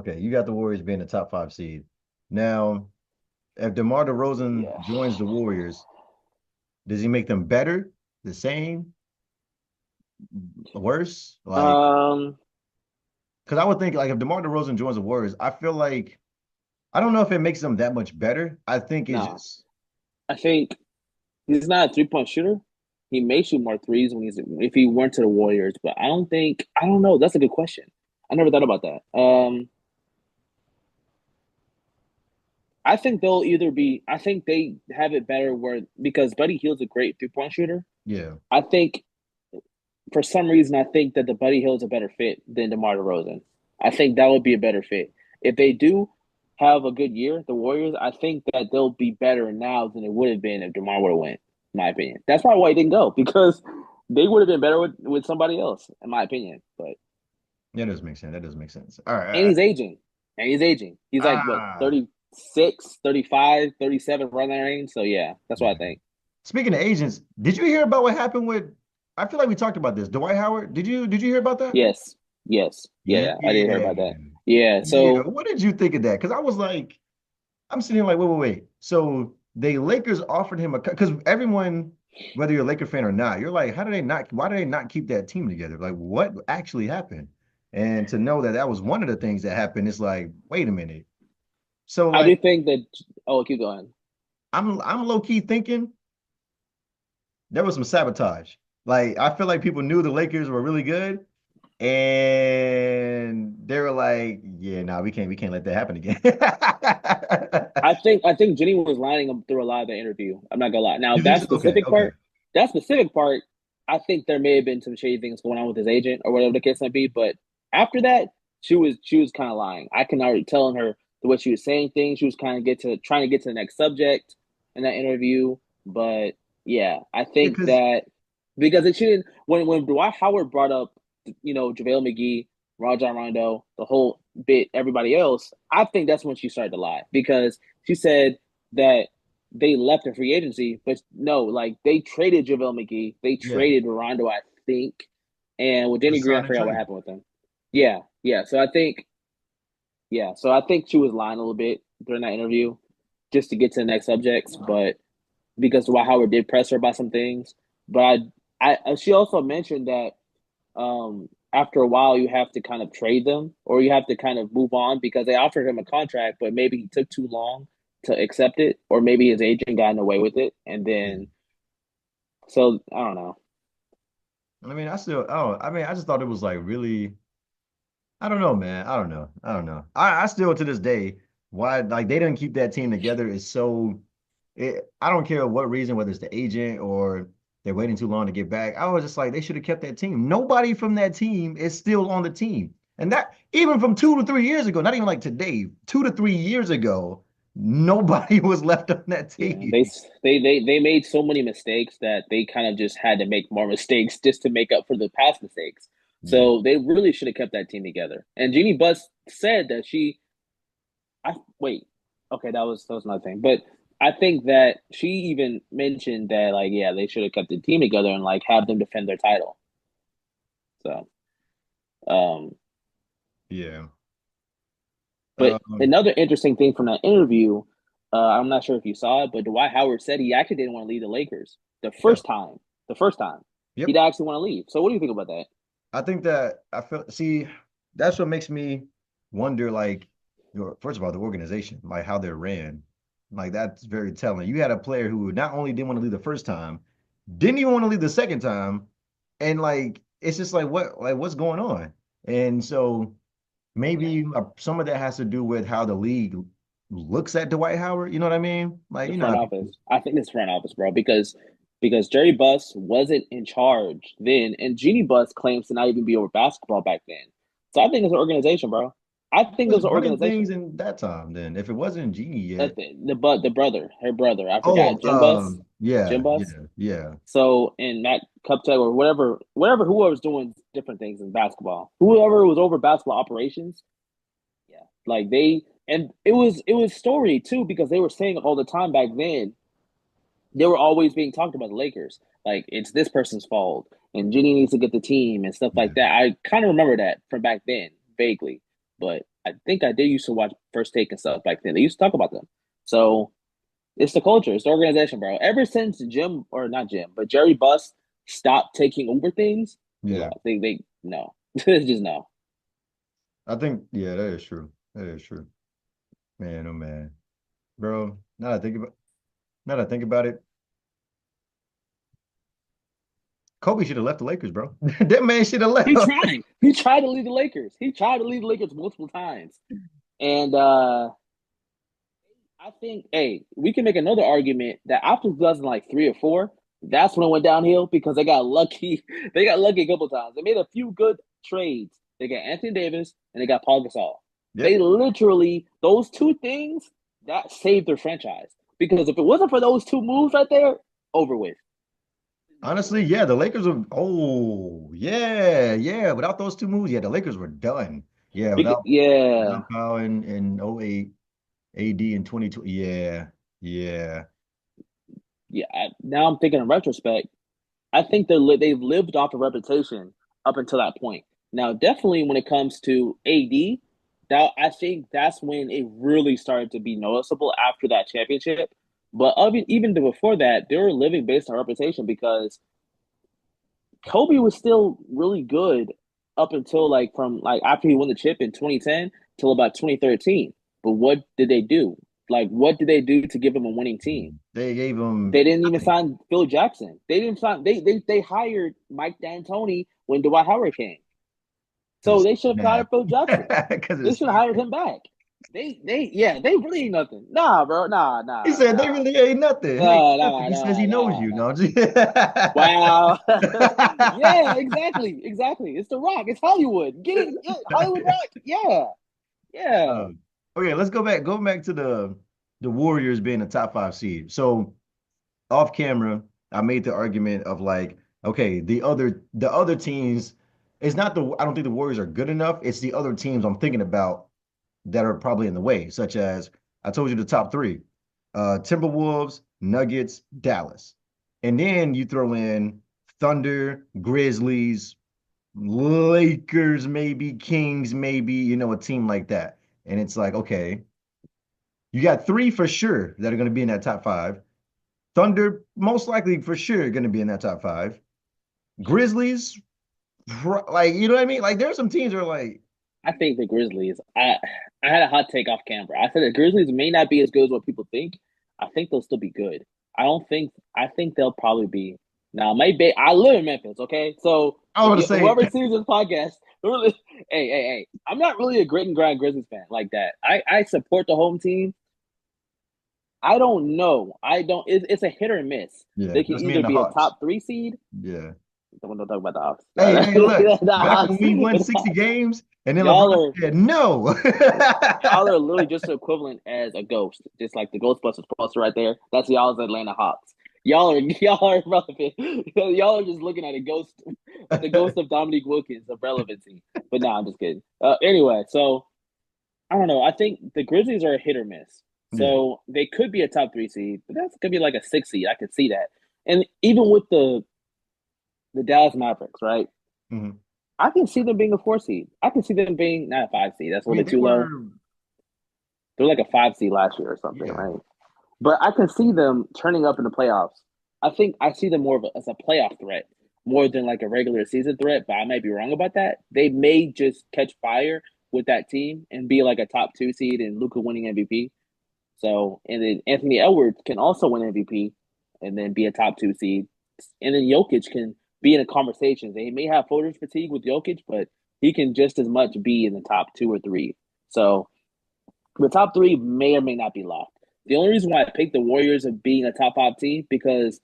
Okay, you got the Warriors being the top 5 seed. Now, if DeMar DeRozan Yeah. joins the Warriors, does he make them better, the same, worse? Like, Um, because I would think like if DeMar DeRozan joins the Warriors, I feel like I don't know if it makes them that much better. I think it's nah. just I think he's not a 3-point shooter. He may shoot more threes when he's if he went to the Warriors, but I don't know. That's a good question. I never thought about that. I think they'll either be. I think they have it better where because Buddy Hield's a great 3-point shooter. yeah. I think for some reason I think that the Buddy Hield's a better fit than DeMar DeRozan. I think that would be a better fit if they do have a good year. The Warriors, I think that they'll be better now than it would have been if DeMar would have went. In my opinion, that's probably why he didn't go because they would have been better with somebody else, in my opinion. But That does make sense. That does make sense. All right. and he's aging, and he's aging. He's like what Ah, 36, 35, 37, around that range. So yeah, that's what I yeah. think. Speaking of agents, did you hear about what happened with? I feel like we talked about this. Dwight Howard. Did you hear about that? Yes, yes, yeah, I did hear Yeah. about that. Yeah, Yeah. so What did you think of that? Because I was like, I'm sitting here like, wait. So the Lakers offered him a because everyone, whether you're a Laker fan or not, you're like, how do they not? Why do they not keep that team together? Like, what actually happened? And to know that that was one of the things that happened, it's like, wait a minute. So I like, do think that. Oh, keep going. I'm low key thinking there was some sabotage. Like, I feel like people knew the Lakers were really good, and they were like, yeah, nah, we can't let that happen again. I think Jenny was lining him through a lot of the interview. I'm not gonna lie. Now Okay, okay. that specific part, I think there may have been some shady things going on with his agent or whatever the case might be. But after that, she was kind of lying. I can already tell in her the way she was saying things. She was kind of get to trying to get to the next subject in that interview. But yeah, I Yeah, think because that because it shouldn't when Dwight Howard brought up JaVale McGee, Rajon Rondo, the whole bit, everybody else, I think that's when she started to lie because she said that they left in free agency, but no, like they traded JaVale McGee, they yeah, traded Rondo, I think, and with the Danny Green, I sign and forgot what trade. happened with him. Yeah, yeah. So I think she was lying a little bit during that interview, just to get to the next subjects, but because Dwight Howard did press her about some things, but she also mentioned that after a while you have to kind of trade them or you have to kind of move on because they offered him a contract, but maybe he took too long to accept it, or maybe his agent got in the way with it, and Yeah. then so I don't know. I mean, I mean, I just thought it was like really, I don't know, man. I don't know. I don't know. I still to this day, why like they didn't keep that team together is so I don't care what reason, whether it's the agent or they're waiting too long to get back. I was just like, they should have kept that team. Nobody from that team is still on the team. And that even from 2 to 3 years ago, not even like today, 2 to 3 years ago, nobody was left on that Yeah, team. they made so many mistakes that they kind of just had to make more mistakes just to make up for the past mistakes. Yeah. So they really should have kept that team together. And Jeannie Buss said that I wait, okay, that was another thing, but I think that she even mentioned that like yeah they should have kept the team together and like have them defend their title. So um, Yeah. but Um, another interesting thing from that interview, I'm not sure if you saw it, but Dwight Howard said he actually didn't want to leave the Lakers the yeah. first time. The first time Yep. he'd actually want to leave. So what do you think about that? I think that I feel see that's what makes me wonder like first of all the organization like how they're ran like that's very telling. You had a player who not only didn't want to leave the first time, didn't even want to leave the second time, and like it's just like what's going on? And so maybe some of that has to do with how the league looks at Dwight Howard. You know what I mean? Like The you know front how people, office. I think it's front office, bro, because Jerry Buss wasn't in charge then, and Jeannie Buss claims to not even be over basketball back then. So I think it's an organization, bro. I think was it's an running things organization. in that time. Then if it wasn't Genie yet, The brother, her brother, I oh, forgot, Jim Buss, yeah, Jim Buss. yeah, yeah. So in Matt Cuptech or whatever, whoever's doing different things in basketball, whoever was over basketball operations, yeah, like they and it was story too because they were saying all the time back then they were always being talked about the Lakers. Like it's this person's fault, and Ginny needs to get the team and stuff like Yeah. that. I kind of remember that from back then, vaguely, but I think I did used to watch First Take and stuff back then. They used to talk about them. So it's the culture, it's the organization, bro. Ever since Jim or not Jim, but Jerry Buss stopped taking over things, they Yeah. lost. They no, it's just no. I think, yeah, that is true. That is true. Man, oh man. Bro, now that I think about it, Kobe should have left the Lakers, bro. That man should have left. He tried. He tried to lead the Lakers. He tried to lead the Lakers multiple times. And I think, hey, we can make another argument that after 2003 or 4, that's when it went downhill because they got lucky. They got lucky a couple times. They made a few good trades. They got Anthony Davis and they got Paul Gasol. They Yep. literally those two things that saved their franchise because if it wasn't for those two moves right there, over with. Honestly, yeah, the Lakers are, oh, yeah, yeah. Without those two moves, yeah, the Lakers were done. Yeah, Yeah, without Kyle in '08, AD in 2020. Yeah, yeah. yeah. Now I'm thinking in retrospect, I think they've lived off a reputation up until that point. Now, definitely when it comes to AD, that I think that's when it really started to be noticeable after that championship. But even before that, they were living based on reputation because Kobe was still really good up until like from like after he won the chip in 2010 till about 2013. But what did they do? Like, what did they do to give him a winning team? They gave him They didn't even nothing. sign Phil Jackson. They didn't sign. They hired Mike D'Antoni when Dwight Howard came. So Because they should have mad. hired Phil Jackson. Because They it's should have hired him back. They really ain't nothing. Nah, bro. he said they really ain't nothing. He ain't nothing. He says he knows you. Nah. No, I'm just Wow. Yeah, exactly. It's The Rock. It's Hollywood. Get it? Yeah, Hollywood Rock. Yeah, yeah. Um, okay, let's go back. Go back to the Warriors being a top five seed. So off camera, I made the argument of like, okay, the other teams, it's not the I don't think the Warriors are good enough. It's the other teams I'm thinking about that are probably in the way, such as I told you the top three. Timberwolves, Nuggets, Dallas. And then you throw in Thunder, Grizzlies, Lakers, maybe, Kings, maybe, a team like that. And it's like, okay, you got three for sure that are going to be in that top five. Thunder, most likely for sure, going to be in that top five. Grizzlies, like, you know what I mean? Like, there's some teams that are like, I think the Grizzlies. I had a hot take off camera. I said the Grizzlies may not be as good as what people think. I think they'll still be good. I don't think. I think they'll probably be. Now, maybe I live in Memphis. Okay, so I if want to you say, whoever sees this podcast, really, hey, I'm not really a grit and grind Grizzlies fan like that. I support the home team. I don't know. I don't. It's a hit or miss. yeah, They can just me and either the be a Hawks. top three seed. Yeah. Don't talk about the Hawks. Hey, look, The back when Hawks. we won The 60 Hawks. games and then LeBron Y'all are said no. y'all are literally just as equivalent as a ghost, just like the Ghostbusters poster right there. That's y'all's Atlanta Hawks. Y'all are irrelevant. Y'all are just looking at a ghost, at the ghost of Dominique Wilkins of relevancy. But no, I'm just kidding. Anyway, so I don't know. I think the Grizzlies are a hit or miss. Yeah. So they could be a top three seed, but that's could be like a six seed. I could see that. And even with the Dallas Mavericks, right? Mhm. I can see them being a four seed. I can see them being not a five seed. That's a I little mean, bit they too low. were, They're like a five seed last year or something, yeah. right? But I can see them turning up in the playoffs. I think I see them more as a playoff threat more than like a regular season threat. But I might be wrong about that. They may just catch fire with that team and be like a top two seed and Luka winning MVP. So and then Anthony Edwards can also win MVP and then be a top two seed. And then Jokic can be in a conversation. They may have voters fatigue with Jokic, but he can just as much be in the top two or three. So the top three may or may not be locked. The only reason why I picked the Warriors of being a top five team because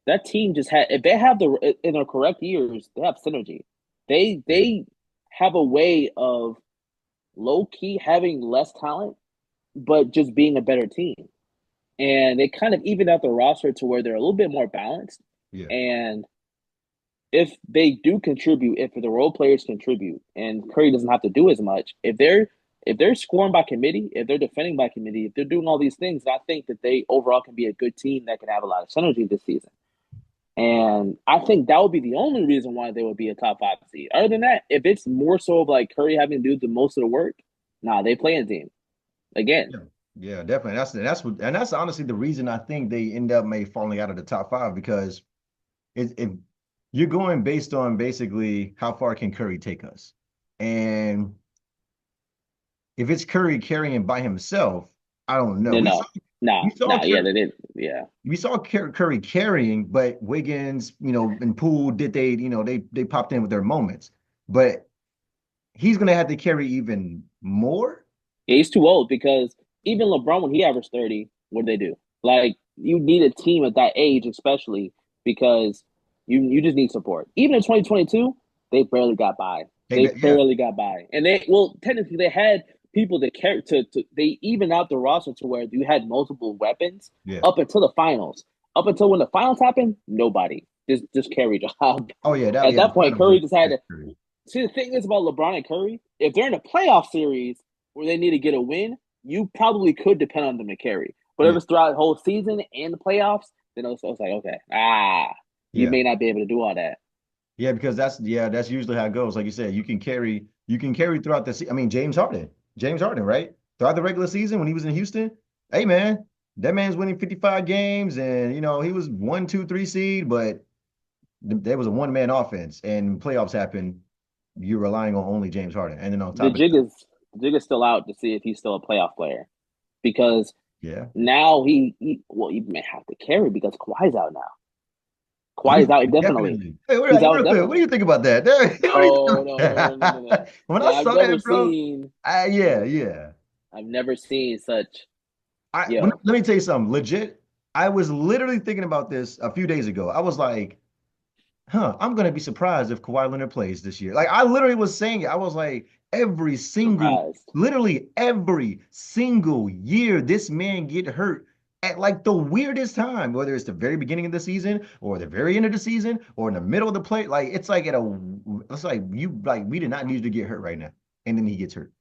that team just had if they have the in their correct years, they have synergy. They have a way of low key having less talent, but just being a better team. And they kind of even out the roster to where they're a little bit more balanced. Yeah. And if they do contribute, if the role players contribute, and Curry doesn't have to do as much, if they're scoring by committee, if they're defending by committee, if they're doing all these things, I think that they overall can be a good team that can have a lot of synergy this season. And I think that would be the only reason why they would be a top five seed. Other than that, if it's more so of like Curry having to do the most of the work, Nah, they playing team again. Yeah, yeah, definitely. That's honestly the reason I think they end up may falling out of the top five because it you're going based on basically how far can Curry take us, and if it's Curry carrying by himself, I don't know. No, We saw no, nah, we saw nah. Yeah, Curry, they did. Yeah, we saw Curry carrying, but Wiggins, and Poole did they popped in with their moments, but he's gonna have to carry even more. yeah. He's too old because even LeBron, when he averaged 30, what did they do? Like, you need a team at that age, especially because you just need support. Even in 2022, they barely got by. They Yeah, barely got by, and they well technically they had people that carry to they even out the roster to where you had multiple weapons yeah. up until the finals. Up until when the finals happened, nobody just carried job. Oh yeah, At yeah. The that point, finals was Curry just had just to Curry. see. The thing is about LeBron and Curry, if they're in a playoff series where they need to get a win, you probably could depend on them to carry. But if Yeah, it's throughout the whole season and the playoffs, then it's like, okay, you yeah. may not be able to do all that. Yeah, because that's usually how it goes. Like you said, you can carry throughout the I mean, James Harden, right? Throughout the regular season when he was in Houston, hey man, that man's winning 55 games and he was 1, 2, 3 seed, but there was a one-man offense and playoffs happen, you're relying on only James Harden. And then on The top of jig that, is the jig is still out to see if he's still a playoff player because yeah. now he may have to carry because Kawhi's out now. What do Kawhi's out you indefinitely. definitely? Hey, He's out real quick, what do indefinitely. you think about that? What do you think No, about no, no, no, no, no, no. that? When I Yeah, I've saw never that, bro, seen. yeah, yeah. I've never seen such. Let Yo, me tell you something. Legit, I was literally thinking about this a few days ago. I was like, I'm gonna be surprised if Kawhi Leonard plays this year. Like I literally was saying it. I was like, surprised. literally every single year, this man get hurt at like the weirdest time, whether it's the very beginning of the season or the very end of the season or in the middle of the play. Like it's like we did not need you to get hurt right now, and then he gets hurt.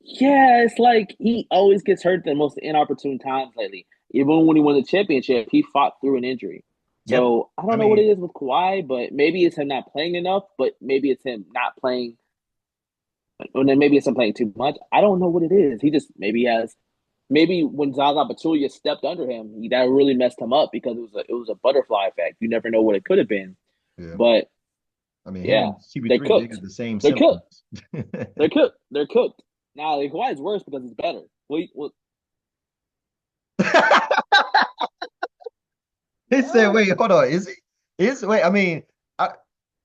Yeah, it's like he always gets hurt at the most inopportune times lately. Even when he won the championship, he fought through an injury. Yep. So I I don't know what mean, it is with Kawhi, but maybe it's him not playing enough, but maybe it's him not playing, or then maybe it's him playing too much. I don't know what it is. He just maybe has maybe when Zaza Pachulia stepped under him, that really messed him up because it was a butterfly effect. You never know what it could have been. yeah. But I mean, him yeah, and they CP3, they cooked. got the same They're cooked. symptoms. They're cooked. They're cooked. Now, like, Kawhi's worse because it's better. Well, He said, what? wait, hold on. Is he? Wait, I mean, I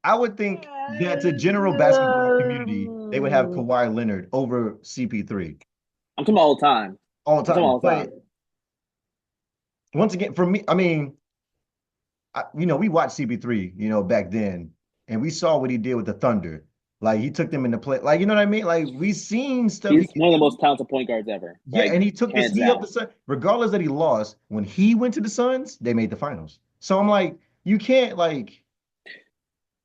I would think that to general basketball community, they would have Kawhi Leonard over CP3 I'm talking about all the time. all the I'm talking about time. all the But time. once again, for me, I mean, we watched CP3, back then, and we saw what he did with the Thunder. Like he took them into play. Like, you know what I mean? Like we seen stuff he He's could one of the do. most talented point guards ever. Yeah, Like, and he took this hands he up down. the Sun. Regardless that he lost, when he went to the Suns, they made the finals. So I'm like, you can't like,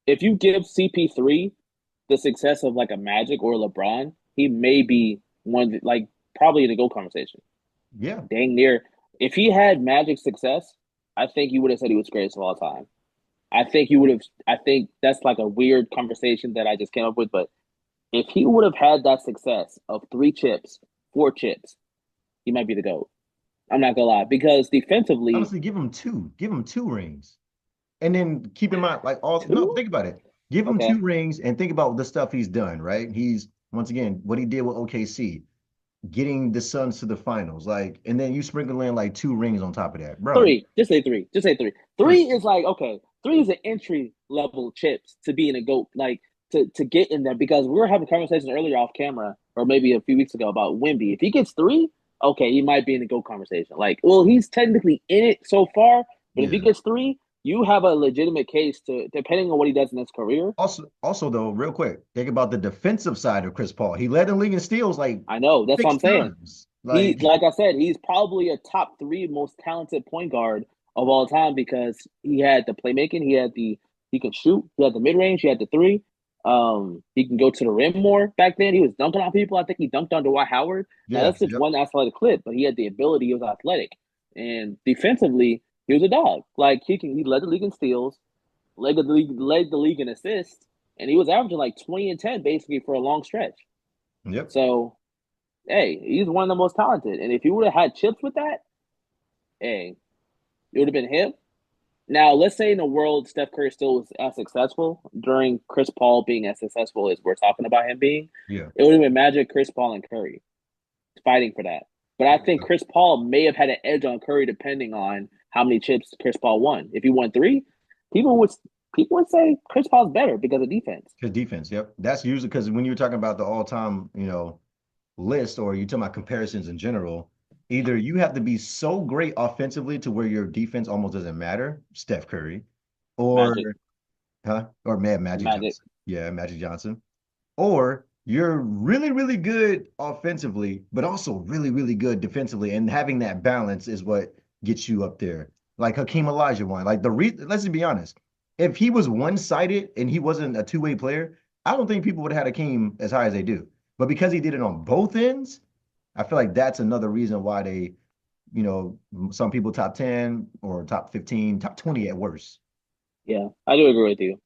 If you give CP3 the success of like a Magic or a LeBron, he may be like probably in the GOAT conversation. yeah. Dang near. If he had Magic success, I think you would have said he was greatest of all time. I think you would have. I think that's like a weird conversation that I just came up with. But if he would have had that success of 3 chips, 4 chips, he might be the GOAT. I'm not gonna lie because defensively, Honestly, give him two. Give him two rings. And then keep in mind, like no, two. think about it. Give him Okay, two rings and think about the stuff he's done, right? He's once again what he did with OKC, getting the Suns to the finals, like, and then you sprinkle in like two rings on top of that, bro. three. Just say three. Just say three. Three Three. is like okay. Three is an entry level chips to being a GOAT. Like to get in there because we were having a conversation earlier off camera or maybe a few weeks ago about Wimby. If he gets three, okay, he might be in the GOAT conversation. Like, well, he's technically in it so far, but if he Yeah. gets three, you have a legitimate case to depending on what he does in his career. Also though, real quick, think about the defensive side of Chris Paul. He led the league in steals like I know that's what six I'm saying. times. He, Like, like I said, he's probably a top 3 most talented point guard of all time because he had the playmaking, he could shoot, he had the mid range, he had the three. He can go to the rim more. Back then, he was dunking on people. I think he dunked on Dwight Howard. Now yeah, that's just yep. one athletic clip, but he had the ability. He was athletic, and defensively, he was a dog. Like he led the league in steals, led the league in assists, and he was averaging like 20 and 10 basically for a long stretch. Yep. So, hey, he's one of the most talented. And if he would have had chips with that, hey, it would have been him. Now, let's say in a world Steph Curry still was as successful during Chris Paul being as successful as we're talking about him being, Yeah. it would have been Magic, Chris Paul, and Curry fighting for that. But I think Chris Paul may have had an edge on Curry depending on how many chips Chris Paul won. If he won three, people would people would say Chris Paul's better because of defense. His defense. Yep. That's usually because when you're talking about the all-time, list or you talking about comparisons in general, either you have to be so great offensively to where your defense almost doesn't matter, Steph Curry, or Magic, Magic Magic, Johnson. Yeah, Magic Johnson. Or you're really, really good offensively, but also really, really good defensively. And having that balance is what gets you up there. Like Hakeem Olajuwon. Like let's just be honest. If he was one-sided and he wasn't a two-way player, I don't think people would have had Hakeem as high as they do. But because he did it on both ends, I feel like that's another reason why some people top 10 or top 15, top 20 at worst. yeah, I do agree with you.